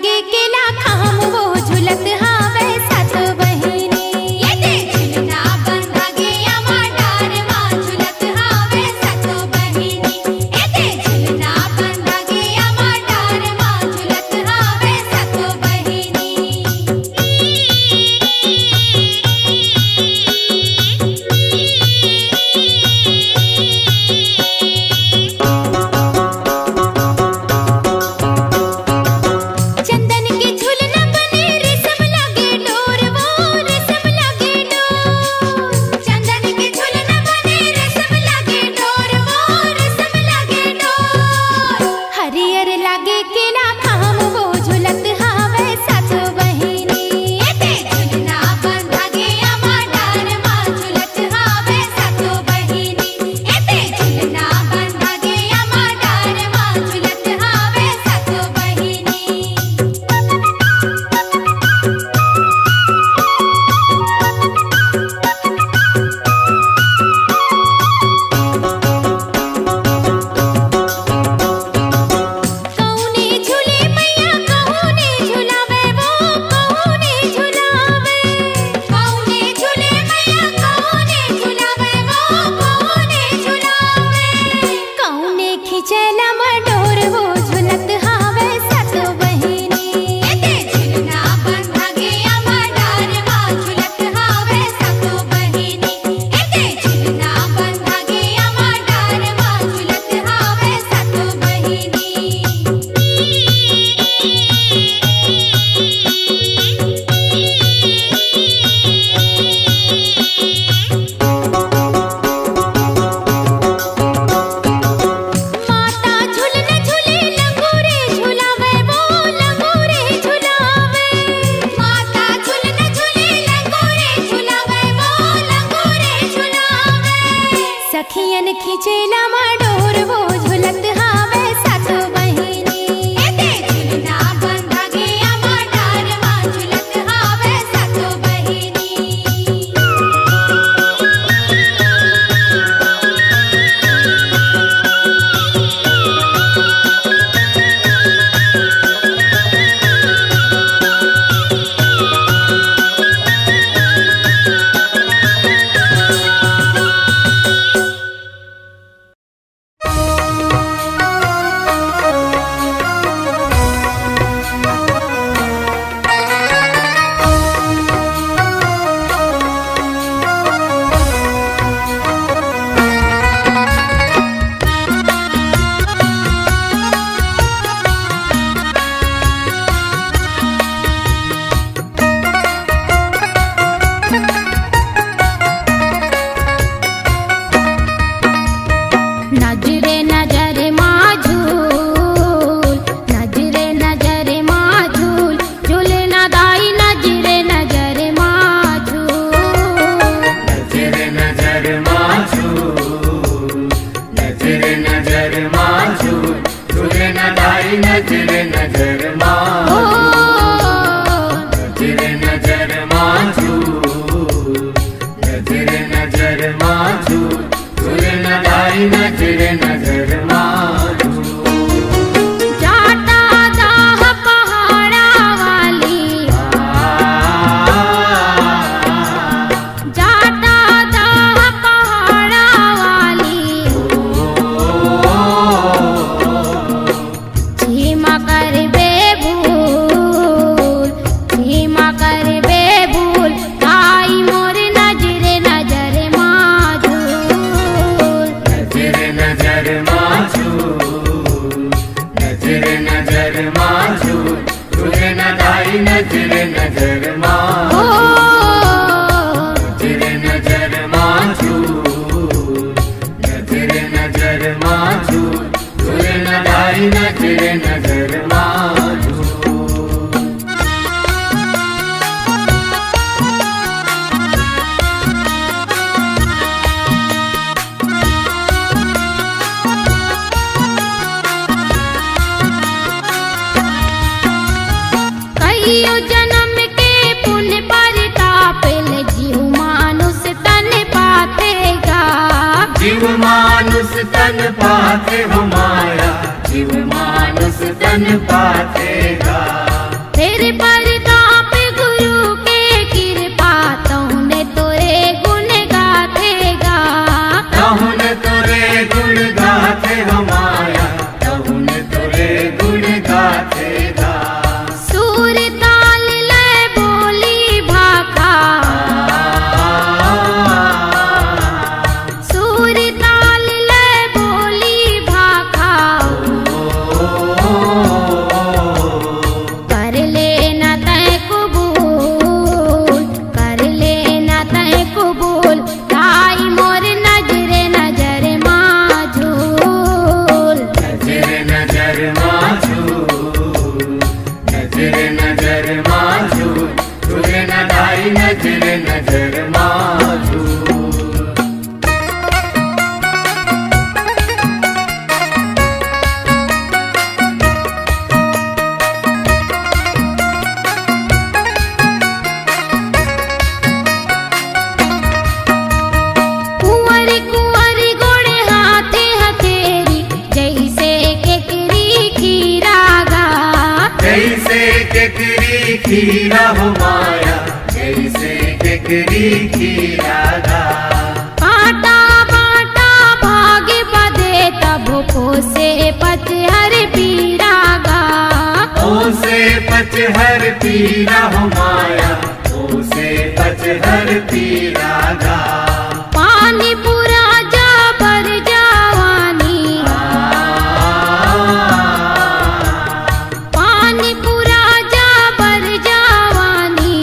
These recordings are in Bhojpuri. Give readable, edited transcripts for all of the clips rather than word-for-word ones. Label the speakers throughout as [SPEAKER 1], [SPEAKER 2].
[SPEAKER 1] लागे केला खाम वो झुलत हावे सात बहिनी। येते झुलना बंधा गे आमा डार मा झुलत हावे सात बहिनी। येते झुलना बंधा गे आमा डार मा झुलत हावे सात बहिनी। चंदन के झुलना बने रेशम लागे डोर वो रेशम लागे डोर। चंदन के झुलना बने रेशम लागे डोर वो रेशम लागे डोर। हरियर लागे केला खाम वो झुलत हावे सात बहिनी। येते झुलना बंधा गे आमा डार मा झुलत हावे सात बहिनी। येते झुलना बंधा गे आमा डार मा झुलत हावे सात बहिनी। कौने झूले मैया कौने झुलावे वो कौने झुलावे। कौने झूले मैया कौने झुलावे वो कौने झुलावे। कौने खिचैला मडोर वो झुलत हावे सात बहिनी। येते झुलना बंधा गे आमा डार मा झुलत हावे सात बहिनी। येते झुलना बंधा गे आमा डार मा झुलत हावे सात बहिनी। माता झुलन झुले लंगूरे झुलावे वो लंगूरे झुलावे। माता झुलन झुले लंगूरे झुलावे वो लंगूरे झुलावे। सखियन खिचेला मडोर वो झुलत हावे सात बहिनी। येते झुलना बंधा गे आमा डार मा झुलत हावे सात बहिनी। नजरे नजरे माझूल नजरे नजरे माझूल झूले ना दाई नजरे नजरे माझूल।
[SPEAKER 2] नजरे नजर माझूल नजरे नजर माझूल झूले न दाई नजरे नजर माझूल। नजरे नजर माझूल नजरे नजर माझूल झूले न दाई नजरे नजर माझूल।
[SPEAKER 1] जाता दाह पहाड़ा वाली जाता दाह पहाड़ा वाली। झीमा कर बेभूल झीमा कर बेभूल आई मोर नजरे नजरे माझूल।
[SPEAKER 2] नजरे नजर माझूल नजरे नजर माझूल झूले न दाई नजरे नजर माझूल। नजरे नजर माझूल नजरे नजर माझूल झूले न दाई नजरे नजर माझूल।
[SPEAKER 1] कईयो जन्म के पुण्य पर तापल जीव मानुष तन पातेगा।
[SPEAKER 2] जीव मानुष तन पाते हो माया जीव मानुष तन पातेगा। नजर नजर माझू।
[SPEAKER 1] कुंवरी कुंवरी गोड़े हाथे हथेरी जैसे केकरी खीरागा,
[SPEAKER 2] जैसे केकरी खीरा हो माया, जैसे केकरी खीरा गा।
[SPEAKER 1] बाटा बाटा भागे बदे तब पोसे पचहर पीरागा,
[SPEAKER 2] ओसे पचहर पीरा हो माया, ओसे पचहर पीरा गा।
[SPEAKER 1] पानी पूरा जा बर जवानी, पानी पूरा जा बर जवानी,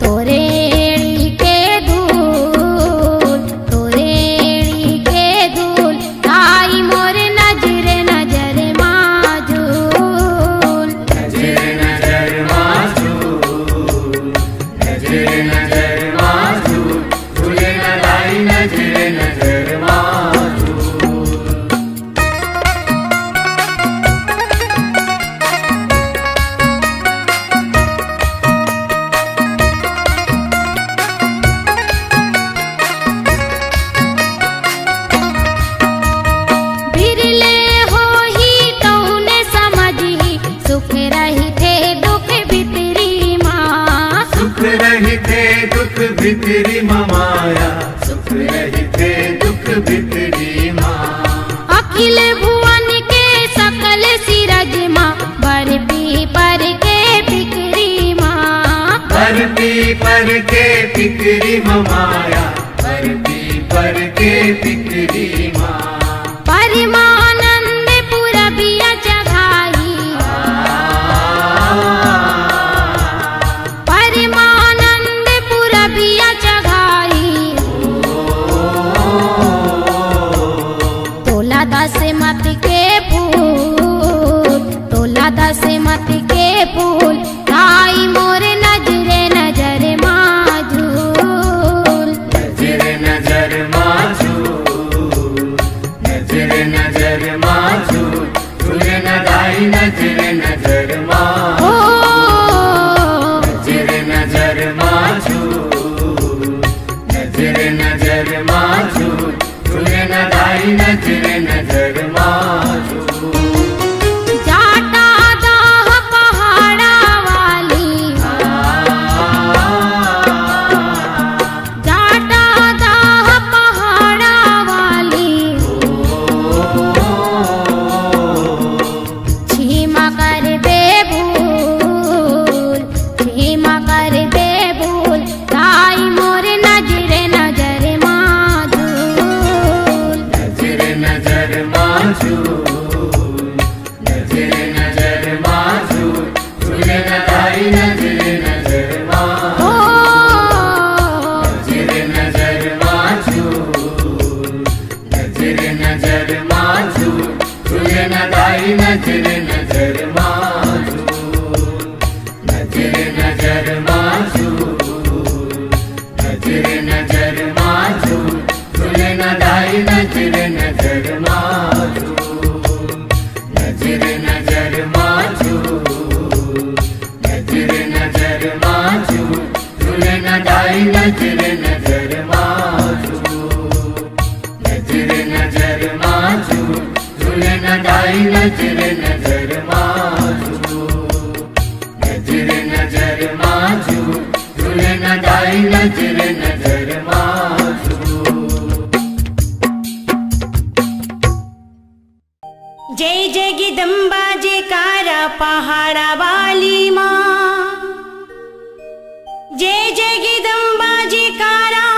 [SPEAKER 1] तोरेड़ी के धूल, तोरेड़ी के धूल, आई मोर नजर नजर माजूल,
[SPEAKER 2] नजर नजर माझू, नजर नजर माझू, झूले न लाई नजर नजर माझू।
[SPEAKER 1] बिरले हो ही तौने समझी, सुख रही थे दुख भितरी माँ,
[SPEAKER 2] सुख रही थे दुख भितरी माया, सुख रही थे दुख भितरी माँ।
[SPEAKER 1] अखिल भुवन के सकल सिरज माँ, बर पीपर के फिक्री माँ,
[SPEAKER 2] पर पीपर के फिक्री माया, पर पीपर के फिक्री माँ।
[SPEAKER 1] परमानंद पुरबिया जगाई, परमानंद पुरबिया जगाई, तोला दस मत के फूल, तोला दस मत के फूल, आई मोर नजरे नजर माजूल,
[SPEAKER 2] नजर नजर माझू, नजर नजर माझू, झूले न लाई नजर नजर माझू।
[SPEAKER 1] ओ
[SPEAKER 2] नजर नजर माझू, नजर नजर माझू, झूले न लाई नजर नजर माझू।
[SPEAKER 1] जाटा दाह पहाड़ा वाली, जाटा दाह पहाड़ा वाली, क्षमा कर दे भूल, क्षमा कर दे भूल, ताई मोर नजर नजर माजूल,
[SPEAKER 2] नजर नजर माझू, नजर नजर माझू, झूले न लाई नजर नजर माझू।
[SPEAKER 1] ओ
[SPEAKER 2] नजर नजर माझू, नजर नजर माझू, झूले न लाई नजर नजर माझू। नजर नजर माझू, नजर नजर माझू, झूले न लाई नजर नजर माझू। नजर नजर माझू, नजर नजर माझू, झूले न लाई नजर नजर माझू। नजर नजर माझू, झूले न लाई नजर नजर माझू। नजर नजर माझू, झूले न लाई नजर नजर माझू।
[SPEAKER 3] जय जगदम्बा जयकारा पहाड़ा वाली माँ, जय जगदम्बा जयकारा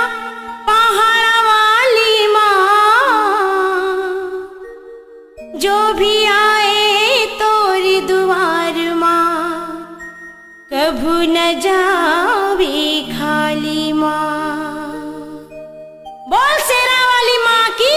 [SPEAKER 3] पहाड़ा वाली माँ, जो भी आए तोरी दुआर माँ, कभू न जावे खाली माँ। बोल शेरा वाली माँ की।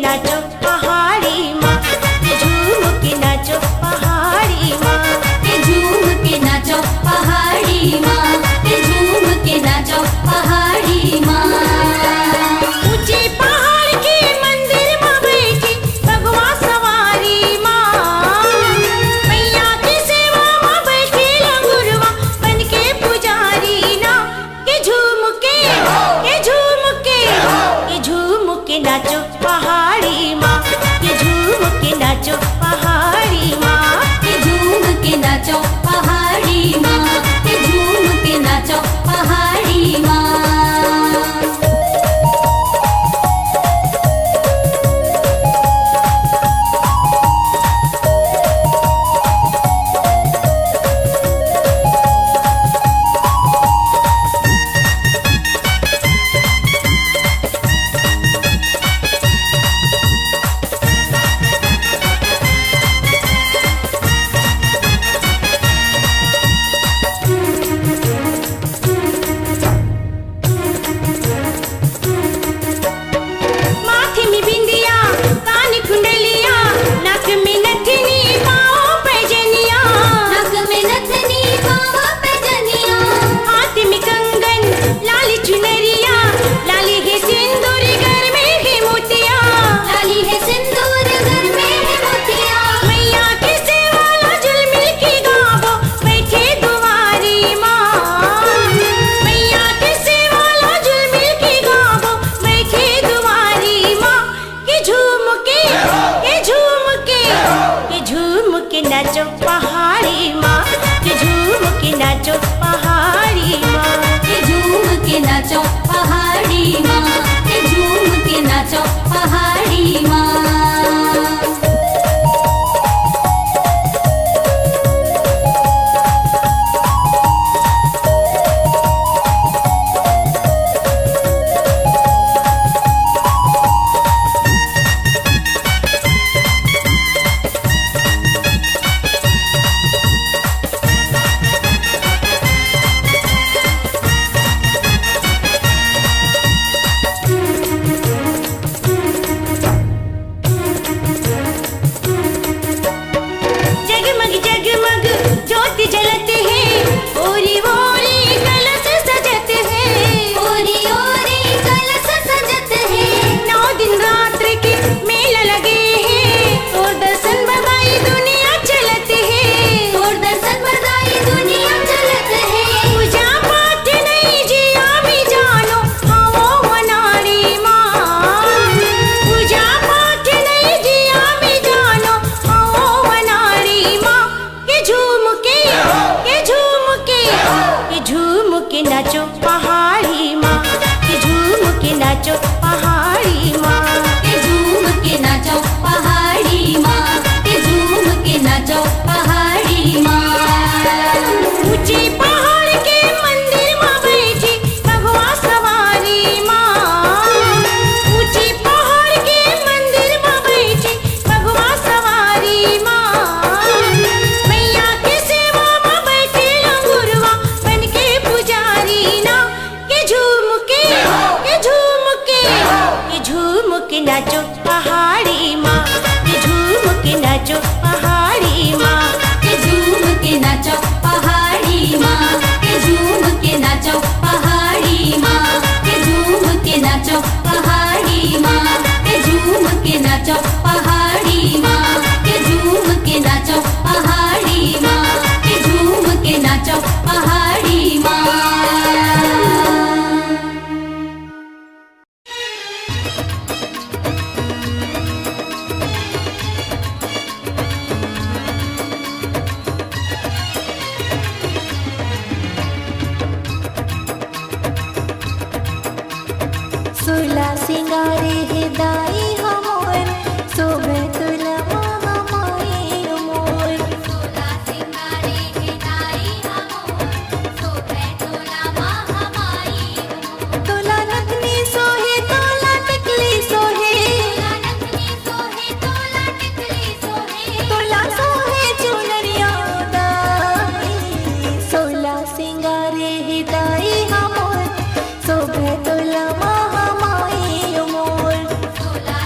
[SPEAKER 3] नाचो पहाड़ी माँ, के झूम के नाचो पहाड़ी माँ,
[SPEAKER 1] के झूम के नाचो पहाड़ी माँ, के झूम के नाचो पहाड़ी माँ।
[SPEAKER 3] ऊंचे पहाड़ के मंदिर में बैठी भगवा सवारी माँ, मैया की सेवा में बैठी लंगुरवा बन के पुजारी ना, के झूम के नाचो पहाड़ी माँ, के झूम के नाचो पहाड़ी माँ,
[SPEAKER 1] के झूम के नाचो पहाड़ी माँ, के झूम के नाचो पहाड़ी माँ।
[SPEAKER 3] नाचो पहाड़ी माँ, के झूम के नाचो पहाड़ी माँ,
[SPEAKER 1] के झूम के नाचो पहाड़ी माँ, के झूम के नाचो पहाड़ी माँ।
[SPEAKER 3] नाचो पहाड़ी माँ, के झूम के नाचो पहाड़ी माँ,
[SPEAKER 1] के झूम के नाचो पहाड़ी माँ, के झूम के नाचो पहाड़ी माँ।
[SPEAKER 3] ऊंचे पहाड़ के मंदिर में बैठी भगवा सवारी माँ, ऊंचे पहाड़ के मंदिर में बैठी भगवा सवारी माँ, मैया की सेवा में बैठी लंगुरवा बन के पुजारी ना, के झूम के नाचो पहाड़ी माँ, के झूम के नाचो पहाड़ी माँ,
[SPEAKER 1] के झूम के नाचो पहाड़ी माँ, के झूम के नाचो पहाड़ी माँ, के झूम के नाचो पहाड़ी माँ, के झूम के नाचो पहाड़ी माँ, के झूम के नाचो पहाड़ी माँ, के झूम के नाचो पहाड़ी माँ।
[SPEAKER 4] सुला सिंगारे हिदाई हमोर शोभे तुला महामाई मोर,
[SPEAKER 1] सोला सिंगारे हिदाई हमोर शोभे तुला महामाई मोर,
[SPEAKER 4] तुला नथनी सोहे तुला टिकली सोहे,
[SPEAKER 1] तुला नथनी सोहे तुला टिकली सोहे,
[SPEAKER 4] तुला सोहे चुनरिया दाई। सोला सिंगारे हिदाई हमोर शोभे तुला महामाई मोर,
[SPEAKER 1] सोला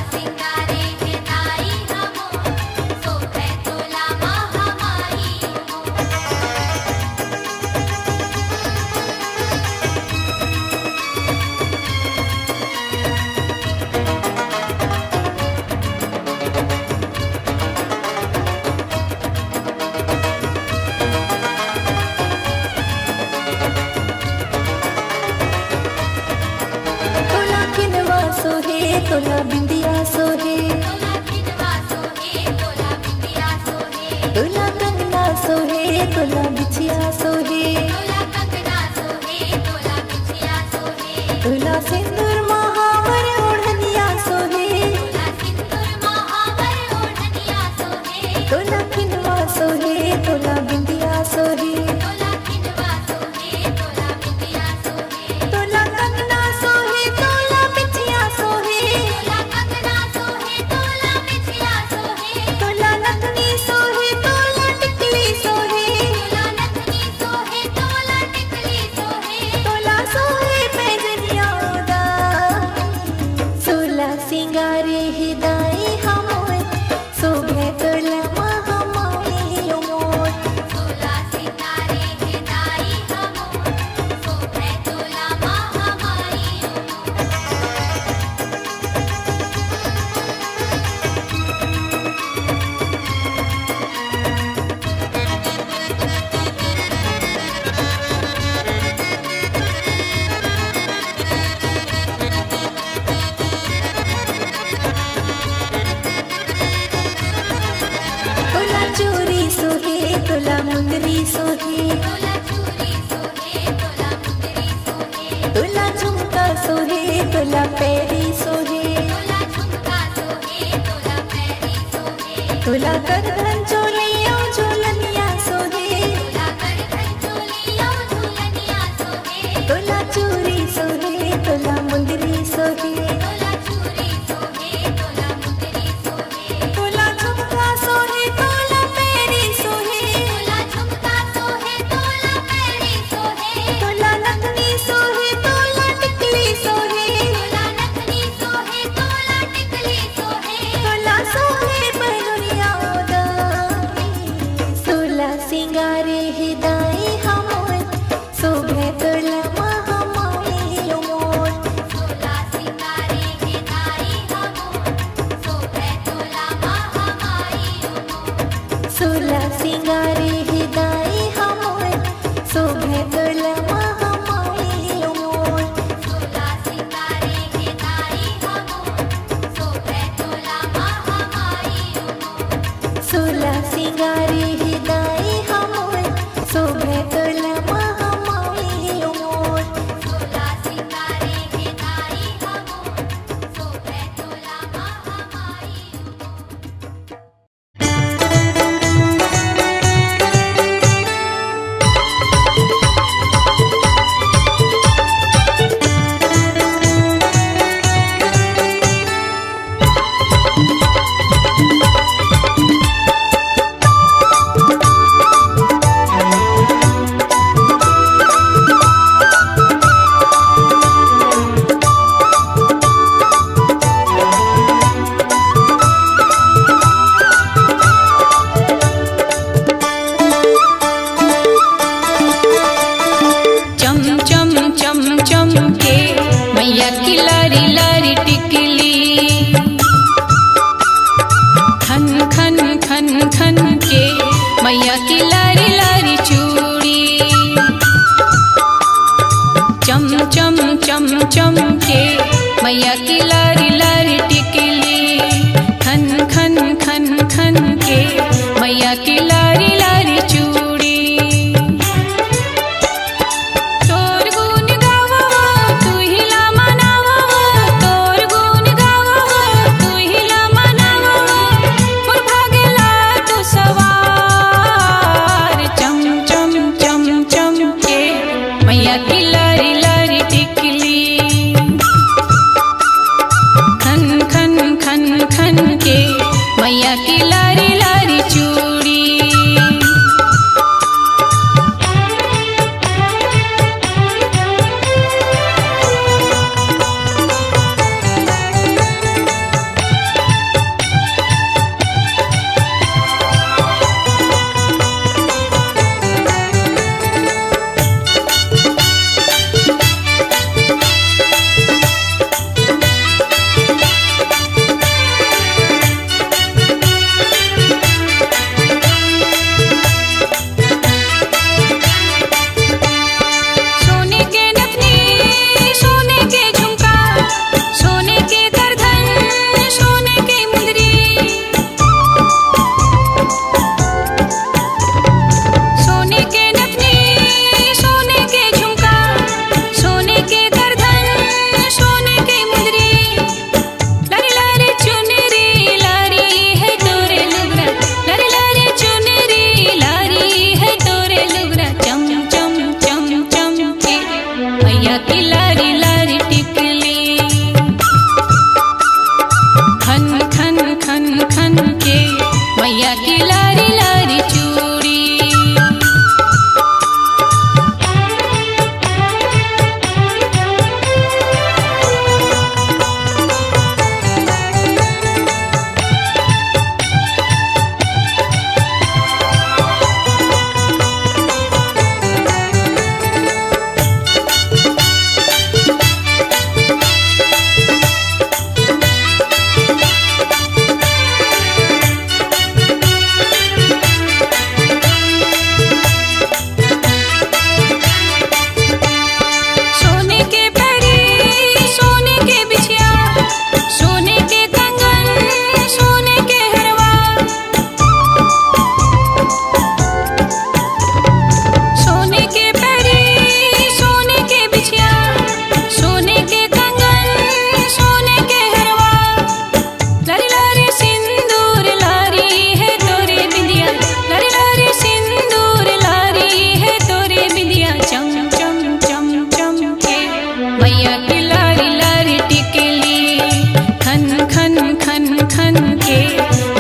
[SPEAKER 4] तोला बिंदिया सोहे
[SPEAKER 1] तोला खिंडवा सोहे तोला बिंदिया सोहे
[SPEAKER 4] तोला कंगना सोहे तोला बिछिया सोहे
[SPEAKER 1] तोला कंगना सोहे तोला बिछिया सोहे
[SPEAKER 4] तोला सिंदूर महावर ओढ़निया सोहे
[SPEAKER 1] तोला सिंदूर महावर ओढ़निया सोहे
[SPEAKER 4] तोला खिंडवा सोहे तोला बिंदिया सोहे
[SPEAKER 1] तोला खिंडवा सोहे तोला बिंदिया सोहे
[SPEAKER 4] तोला कंगना सोहे तोला बिछिया सोहे
[SPEAKER 1] तोला कंगना सोहे तोला बिछिया सोहे
[SPEAKER 4] तोला नथनी सोहे तोला टिकली सोहे
[SPEAKER 1] तोला नथनी सोहे तोला टिकली सोहे
[SPEAKER 4] तोला सोहे पैजनिया दा सोला सिंगारे हिदाई हमोय शोभे तोला महामाई मोर
[SPEAKER 1] तोला सितारे हिदाई हमो शोभे तोला महामाई
[SPEAKER 4] तोला चोरी सोहे तोला मुंदरी सोहे
[SPEAKER 1] तोला चूड़ी सोहे तोला मुंदरी सोहे
[SPEAKER 4] तोला झुमका सोहे तोला पैरी सोहे
[SPEAKER 1] तोला झुमका सोहे तोला पैरी सोहे
[SPEAKER 4] तोला करधन चोलियों झोलनिया सोहे
[SPEAKER 1] तोला करधन चोलियों झूलनिया सोहे
[SPEAKER 4] तोला चोरी सोहे तोला मुंदरी सोहे
[SPEAKER 1] तोला चूड़ी सोहे तोला मुंदरी सोहे
[SPEAKER 4] तोला झुमका सोहे तोला पैरी सोहे
[SPEAKER 1] तोला झुमका सोहे तोला पैरी सोहे
[SPEAKER 4] तोला नथनी सोहे तोला टिकली सोहे
[SPEAKER 1] तोला नथनी सोहे तोला टिकली सोहे
[SPEAKER 4] तोला सोहे पहनुनिया दा सोला सिंगारे हिदाई हमोय शोभे तोला महामाई मोर
[SPEAKER 1] तोला सितारे हिदाई हमो शोभे तोला महामाई
[SPEAKER 4] सोला सिंगारे हिदाई हमोय शोभे तोला महामाई मोर
[SPEAKER 1] तोला सितारे हिदाई हमो शोभे तोला महामाई
[SPEAKER 4] सोला सिंगारे हिदाई हमोय शोभे तोला महामाई मोर
[SPEAKER 1] तोला सितारे हिदाई हमो शोभे तोला महामाई
[SPEAKER 3] चम चम चम चम के मैया की लारी लारी टिकली खन खन खन खन के मैया की लारी लारी चूड़ी चम चम चम चम के मैया की लारी लारी टिकली खन खन खन खन के मैया की लारी लारी चूड़ी तोर गुण गावा तू हिला मनावा तोर गुण गावा तू हिला मनावा मोर भागला तू सवार चम चम चम चम के मैया की लारी लारी टिकली मैया की लारी लारी टिकली खन खन खन खन के मैया की लारी लारी चूड़ी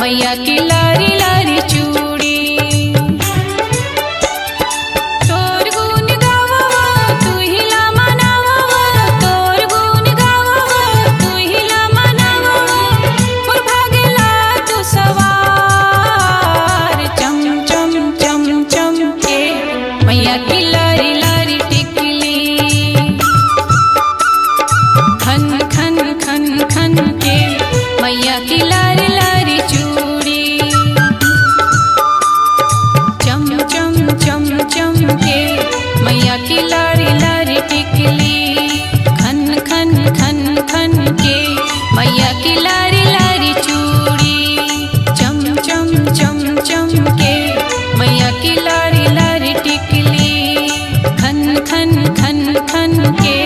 [SPEAKER 3] मैया की लारी लारी चूड़ी तोर गुण गावा तू ही ला मनावा तोर गुण गावा तू ही ला मनावा मोर भागला तू सवार चम चम चम चम के मैया की लारी लारी टिकली खन खन खन खन के मैया की लारी लारी चूड़ी चम चम चम चम के मैया की लारी लारी टिकली खन खन खन खन के मैया की लारी लारी चूड़ी चम चम चम चम के मैया की लारी लारी टिकली खन खन खन खन के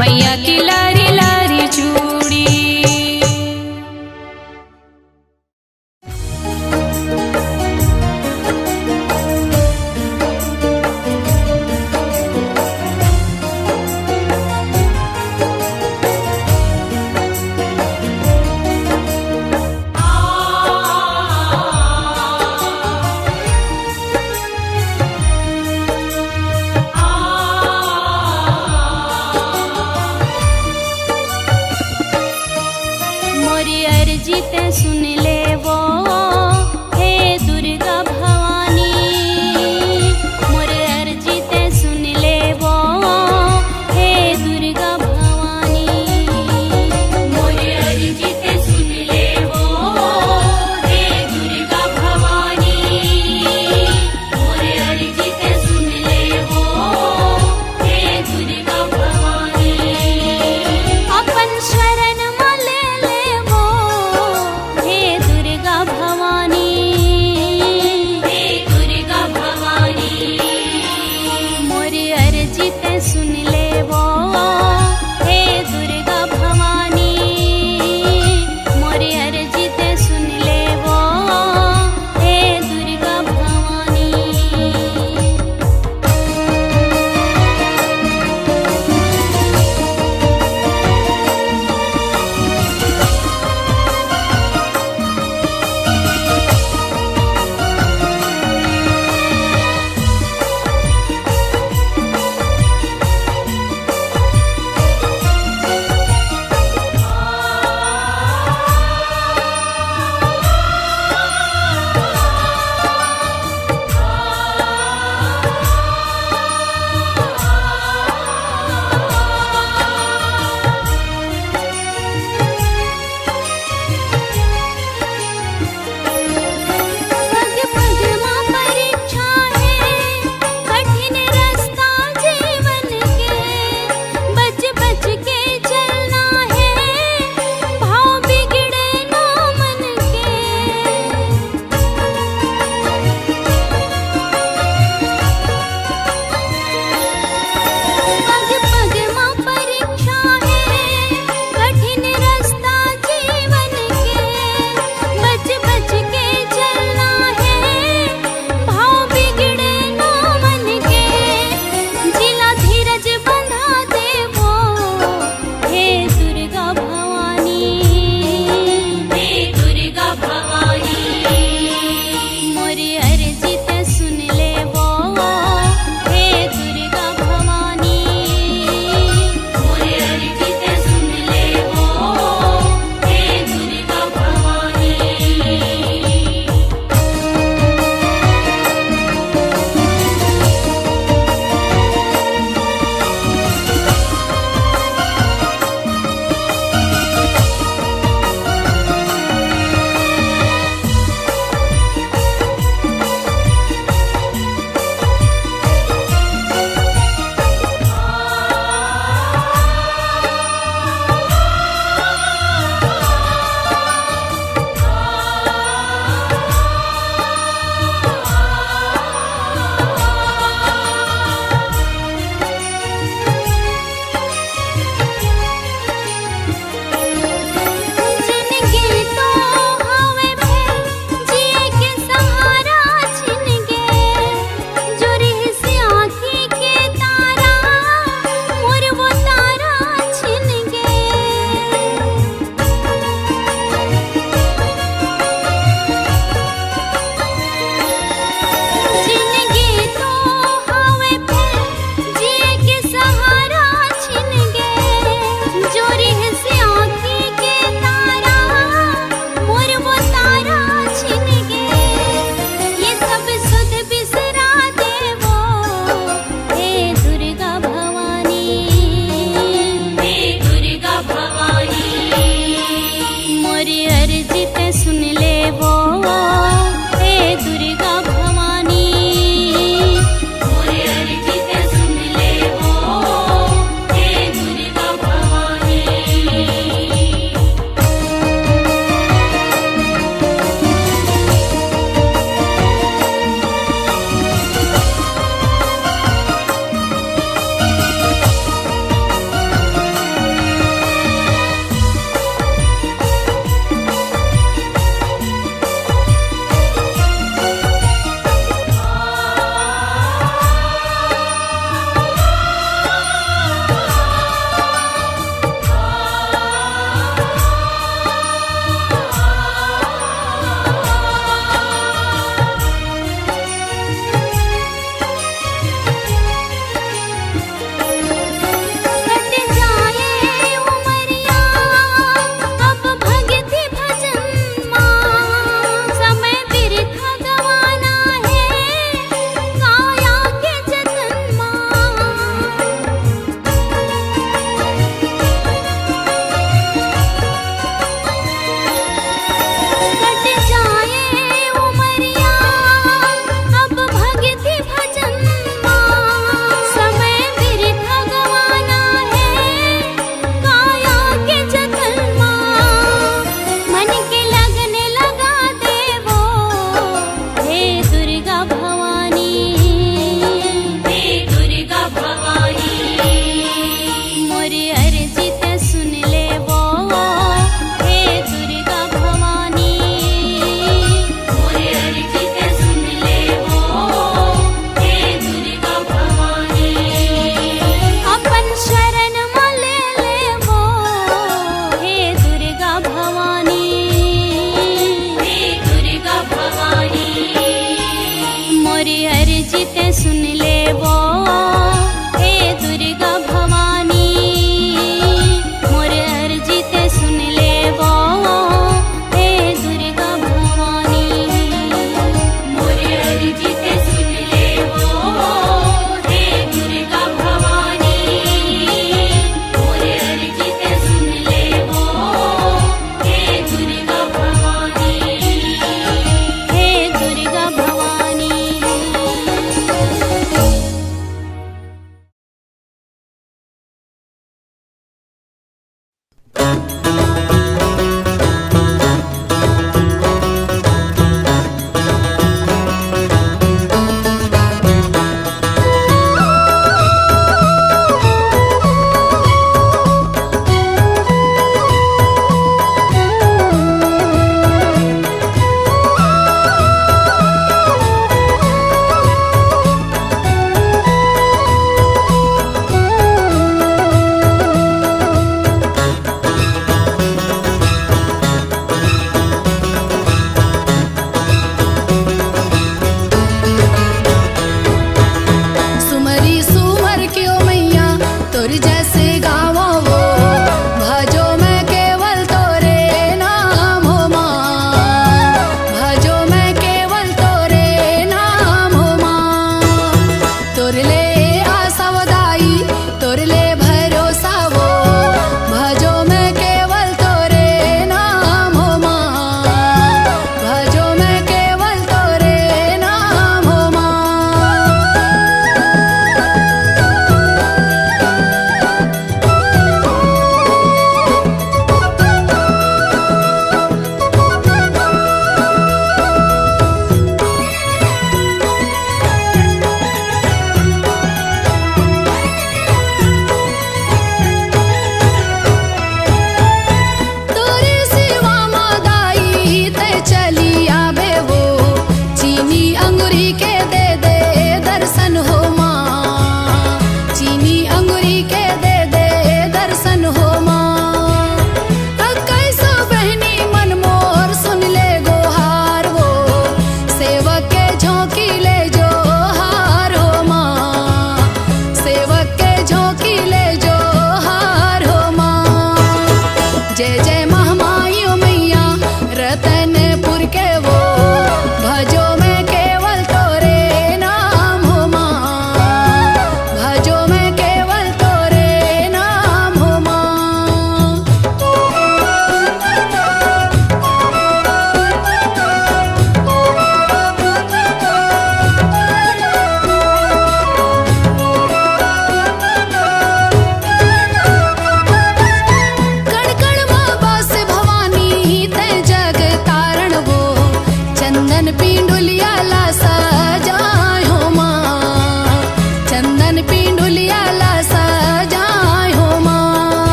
[SPEAKER 3] मैया की लारी लारी चूड़ी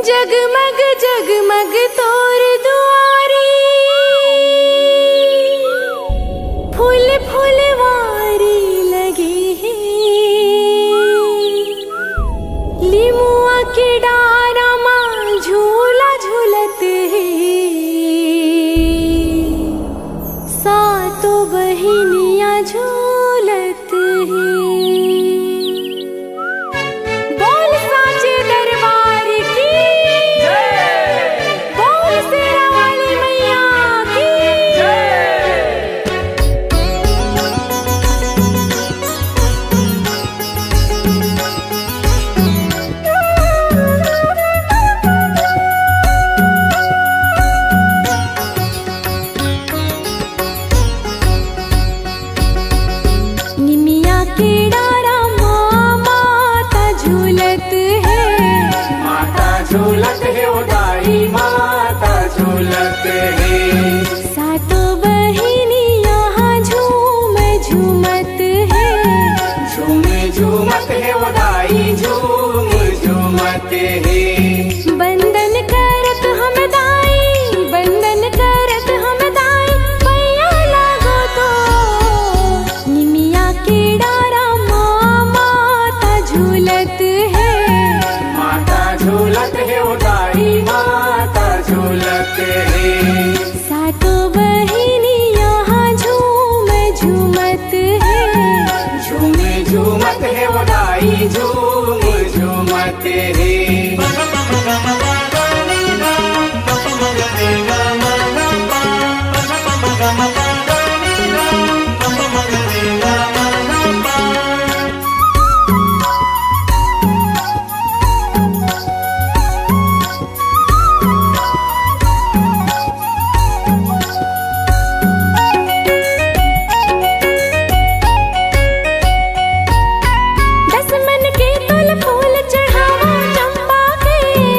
[SPEAKER 3] जगमग जगमग तोर दुआरी, फूल फुलवारी लगी है। लिमुआ के डारा मां झूला झूलत है। सातों बहिनियां झूलत है। बोल साचे दरबार की, बोल शेरा वाली मैया की। निमिया के डारा माता झूलत है।
[SPEAKER 2] माता झूलत है उदाई माता झूलत है।
[SPEAKER 3] सातों बहिनी यहाँ झूम झूमत है।
[SPEAKER 2] झूम झूमत है उदाई झूम झूमत है।
[SPEAKER 3] बंदन करत हम दाई, बंदन करत हम दाई, पैया लागो तो। निमिया के डारा माता झूलत है।
[SPEAKER 2] माता झूलत है उदाई माता झूलत है।
[SPEAKER 3] सातों बहिनी यहाँ झूम झूमत है।
[SPEAKER 2] झूम झूमत है उदाई झूम झूमत है।
[SPEAKER 3] दस मन के तुल फूल चढ़ावा, चंपा के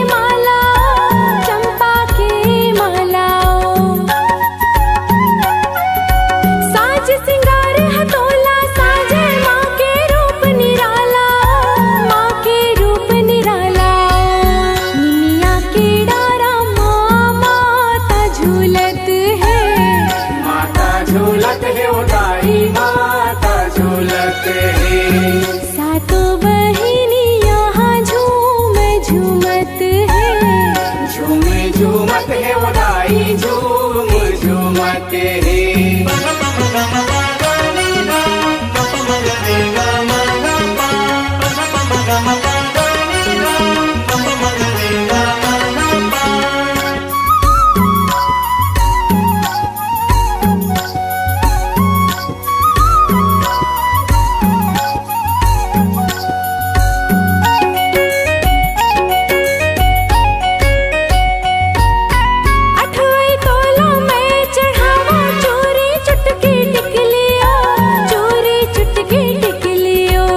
[SPEAKER 3] माला, चंपा के माला। साज सिंगार हथोला साजे, माँ के रूप निराला, माँ के रूप निराला। निमिया के डारा माता झूलत है।
[SPEAKER 2] माता झूलत है उदाई माता झूलत है।
[SPEAKER 3] सातों बहिनी यहाँ झूम झूमत है।
[SPEAKER 2] झूम झूमत है उदाई झूम झूमत है।
[SPEAKER 3] अठवाई तोलों में चढ़ावा, चोरी चुटकी टिकलियो, चोरी चुटकी टिकलियो।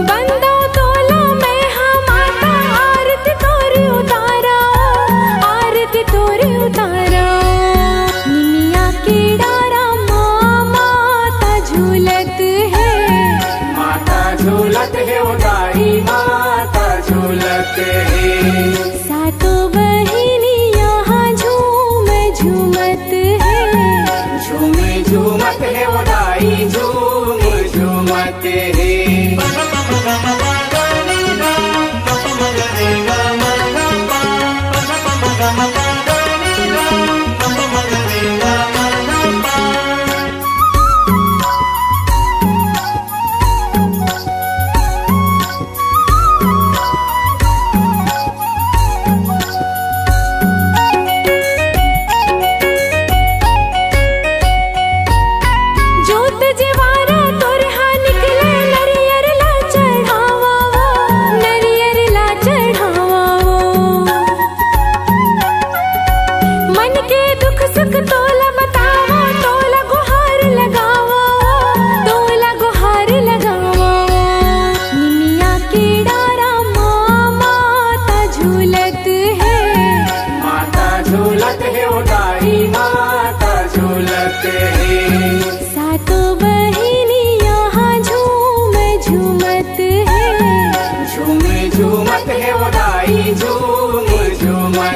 [SPEAKER 3] बंदो तोलों में हम आता, आरती तोरी उतारा, आरती तोरी उतारा। निमिया के डारा माता झूलत है।
[SPEAKER 2] माता झूलत है उदाई माता झूलत है।
[SPEAKER 3] सातों बहिनी यहाँ झूम झूमत है।
[SPEAKER 2] झूम झूमत है उदाई झूम झूमत है।
[SPEAKER 3] जोत जवारा तोरहा निकले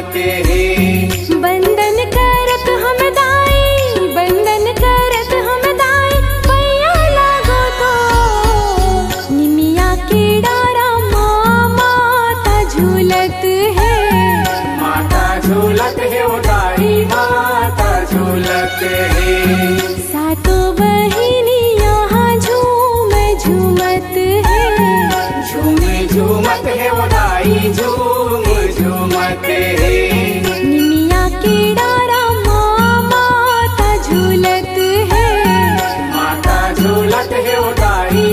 [SPEAKER 2] झूमते हैं।
[SPEAKER 3] बंदन करत हम दाई, बंदन करत हम दाई, पैया लागो तो निमिया के डारा माता झूलत है।
[SPEAKER 2] माता झूलत है वो दाई, माता झूलत है।
[SPEAKER 3] सातों बहिनी यहाँ झूम झूमत है।
[SPEAKER 2] झूमे झूमत है वो दाई, झूम झूमत है।
[SPEAKER 3] निमिया के डारा माता झूलत है।
[SPEAKER 2] माता झूलत है वो दाई,